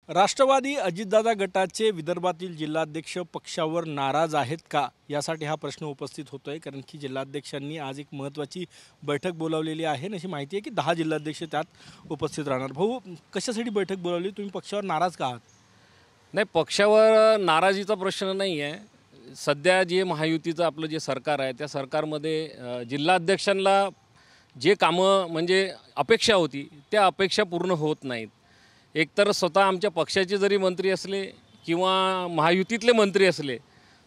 राष्ट्रवादी अजितदादा गटाचे विदर्भातील जिल्हाध्यक्ष पक्षावर नाराज आहेत का यासाठी हा प्रश्न उपस्थित होतोय। कारण की जिल्हाध्यक्षांनी आज एक महत्त्वाची बैठक बोलावलेली आहे। अशी माहिती आहे की 10 जिल्हाध्यक्ष त्यात उपस्थित राहणार। भाऊ, कशासाठी बैठक बोलावली? तुम्ही पक्षावर नाराज का आहात? नाही, पक्षावर नाराजीचा प्रश्न नाही आहे। सध्या जे महायुतीचं आपलं जे सरकार आहे त्या सरकारमध्ये जिल्हाध्यक्षांना जे कामं म्हणजे अपेक्षा होती त्या अपेक्षा पूर्ण होत नाहीत। एकतर स्वतः आमच्या पक्षाचे जरी मंत्री असले किंवा महायुतीतले मंत्री असले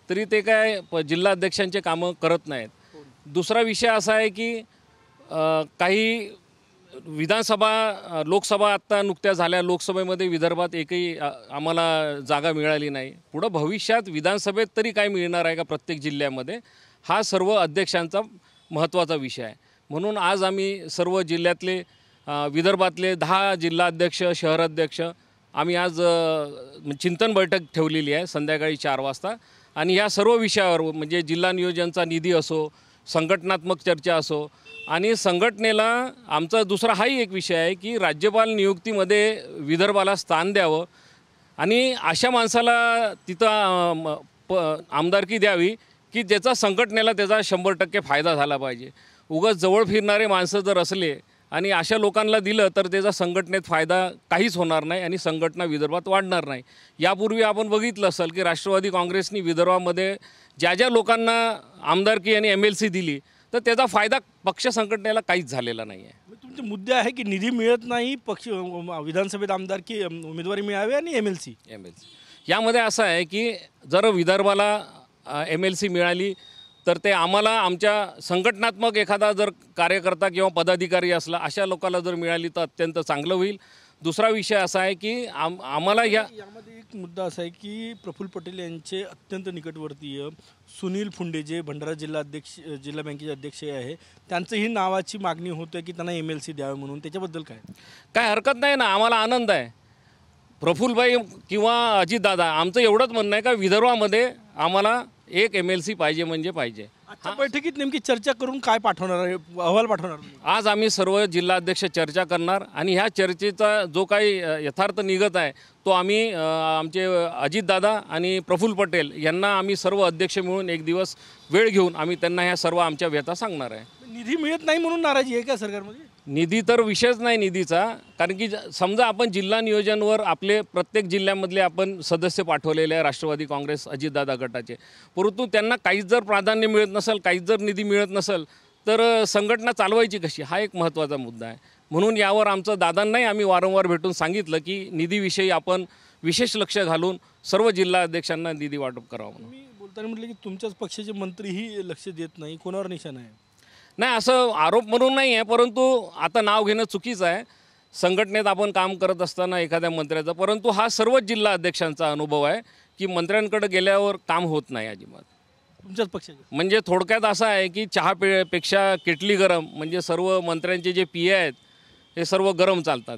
तरी ते काय जिल्हाध्यक्षांचे कामं करत नाहीत। दुसरा विषय असा आहे की काही विधानसभा लोकसभा आत्ता नुकत्या झाल्या, लोकसभेमध्ये विदर्भात एकही आम्हाला जागा मिळाली नाही। पुढे भविष्यात विधानसभेत तरी काय मिळणार आहे का प्रत्येक जिल्ह्यामध्ये, हा सर्व अध्यक्षांचा महत्त्वाचा विषय आहे। म्हणून आज आम्ही सर्व जिल्ह्यातले विदर्भातले 10 जिल्हाध्यक्ष शहराध्यक्ष आम्ही आज चिंतन बैठक ठेवलेली आहे संध्याकाळी 4 वाजता। आणि या सर्व विषयावर म्हणजे जिल्हा नियोजनचा निधी असो, संघटनात्मक चर्चा असो, आणि संघटनेला आमचा दुसरा हाही एक विषय आहे की राज्यपाल नियुक्तीमध्ये विदर्भाला स्थान द्यावं आणि अशा माणसाला तिथं आमदारकी द्यावी की ज्याचा संघटनेला त्याचा 100% फायदा झाला पाहिजे। उगाच जवळ फिरणारे माणसं जर असले आणि अशा लोकांना दिलं तर त्याचा संघटनेत फायदा काहीच होणार नाही आणि संघटना विदर्भात वाढणार नाही। यापूर्वी आपण बघितलं असेल की राष्ट्रवादी काँग्रेसनी विदर्भामध्ये ज्या ज्या लोकांना आमदारकी आणि MLC दिली तर त्याचा फायदा पक्ष संघटनेला काहीच झालेला नाही आहे। तुमचे मुद्दे आहे की निधी मिळत नाही, पक्ष विधानसभेत आमदारकी उमेदवारी मिळावी आणि MLC यामध्ये असं आहे की जर विदर्भाला MLC मिळाली तर ते आम्हाला आमच्या संघटनात्मक एखादा जर कार्यकर्ता किंवा पदाधिकारी असला अशा लोकांना जर मिळाली तर अत्यंत चांगलं होईल। दुसरा विषय असा आहे की आम्हाला यामध्ये एक मुद्दा असा आहे की प्रफुल्ल पटेल यांचे अत्यंत निकटवर्तीय सुनील फुंडे जे भंडारा जिल्हा बँकेचे अध्यक्ष आहे, त्यांचंही नावाची मागणी होते की त्यांना MLC द्यावे म्हणून। त्याच्याबद्दल काय हरकत नाही ना, आम्हाला आनंद आहे। प्रफुल्लभाई किंवा अजितदादा आमचं एवढंच म्हणणं आहे का विदर्भामध्ये आम्हाला एक MLC पाहिजे म्हणजे पाहिजे। आजच्या बैठकीत नेमकी चर्चा करून काय पाठवणार आहे, अहवाल पाठवणार? आज आम्ही सर्व जिल्हाध्यक्ष चर्चा करणार आणि ह्या चर्चेचा जो काही यथार्थ निघत आहे तो आम्ही आमचे अजितदादा आणि प्रफुल्ल पटेल यांना आम्ही सर्व अध्यक्ष मिळून एक दिवस वेळ घेऊन आम्ही त्यांना ह्या सर्व आमच्या व्यथा सांगणार आहे। निधी मिळत नाही म्हणून नाराजी आहे का सरकारमध्ये? निधी तर विषयच नाही निधीचा, कारण की समजा आपण जिल्हा नियोजनवर आपले प्रत्येक जिल्ह्यामधले आपण सदस्य पाठवलेले आहे राष्ट्रवादी काँग्रेस अजितदादा गटाचे, परंतु त्यांना काहीच जर प्राधान्य मिळत नसेल, काहीच जर निधी मिळत नसेल तर संघटना चालवायची कशी, हा एक महत्त्वाचा मुद्दा आहे। म्हणून यावर आमचं दादांनाही आम्ही वारंवार भेटून सांगितलं की निधीविषयी आपण विशेष लक्ष घालून सर्व जिल्हा अध्यक्षांना निधी वाटप करावं। मी बोलताना म्हटलं की तुमच्याच पक्षाचे मंत्रीही लक्ष देत नाही, कोणावर निशाण आहे? नाही, असं आरोप म्हणून नाही आहे, परंतु आता नाव घेणं चुकीचं आहे। संघटनेत आपण काम करत असताना एखाद्या मंत्र्याचा, परंतु हा सर्वच जिल्हा अध्यक्षांचा अनुभव आहे की मंत्र्यांकडे गेल्यावर काम होत नाही अजिबात तुमच्याच पक्षाचे। म्हणजे थोडक्यात असं आहे की चहापेक्षा केटली गरम, म्हणजे सर्व मंत्र्यांचे जे PA आहेत हे सर्व गरम चालतात।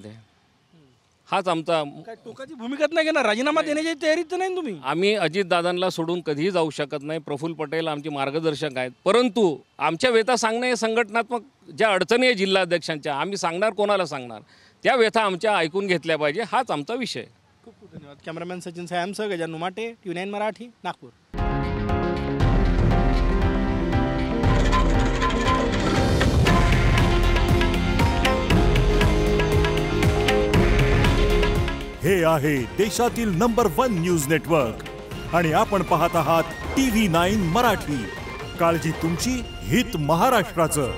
हाच आमचा काय टोकाची भूमिका नाही घेणार? राजीनामा देण्याची तयारीत तर नाही तुम्ही? आम्ही अजितदादांना सोडून कधीही जाऊ शकत नाही। प्रफुल्ल पटेल आमचे मार्गदर्शक आहेत, परंतु आमच्या व्यथा सांगणे हे संघटनात्मक ज्या अडचणी आहे जिल्हाध्यक्षांच्या आम्ही सांगणार, कोणाला सांगणार, त्या व्यथा आमच्या ऐकून घेतल्या पाहिजे, हाच आमचा विषय। खूप खूप धन्यवाद। कॅमेरामॅन सचिन सायमसह गजानन नुमाटे, TV9 मराठी, नागपूर। हे आहे देशातील नंबर 1 न्यूज नेटवर्क आणि आपण पाहत आहात TV9 मराठी। काळजी तुमची, हित महाराष्ट्राचं।